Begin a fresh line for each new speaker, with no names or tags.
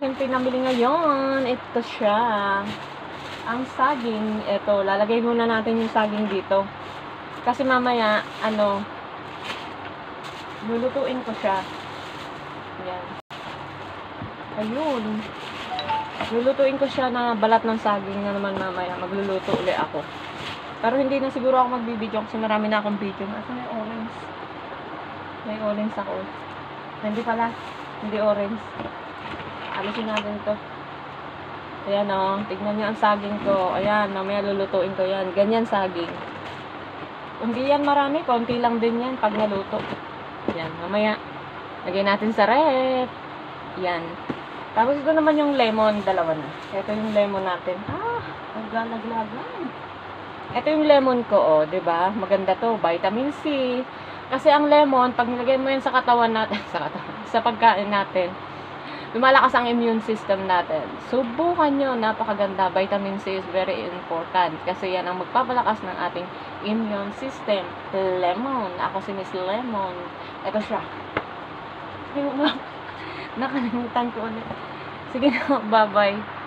Aking pinamili ngayon, ito siya. Ang saging, ito, lalagay muna natin yung saging dito. Kasi mamaya, lulutuin ko siya. Yan. Ayun. Lulutuin ko siya na balat ng saging na naman mamaya. Magluluto ulit ako. Pero hindi na siguro ako magbibideo kasi marami na akong video. Asa may orange? May orange ako. Hindi pala. Hindi orange. Alisin natin to. Ayan o. Tignan nyo ang saging ko. Ayan. Mamaya lulutuin ko yan. Ganyan saging. Hindi yan marami. Konti lang din yan pag naluto. Ayan. Mamaya. Lagay natin sa ref. Yan. Tapos ito naman yung lemon, dalawa na. Ito yung lemon natin. Naglalaglagan. Ito yung lemon ko, 'di ba? Maganda 'to, vitamin C. Kasi ang lemon, pag nilagay mo yan sa katawan natin, sa pagkain natin, lumalakas ang immune system natin. Subukan nyo, napakaganda. Vitamin C is very important. Kasi yan ang magpapalakas ng ating immune system. Lemon. Ako si Miss Lemon. Ito siya. Nakalimutan ko ulit. Sige na, bye-bye.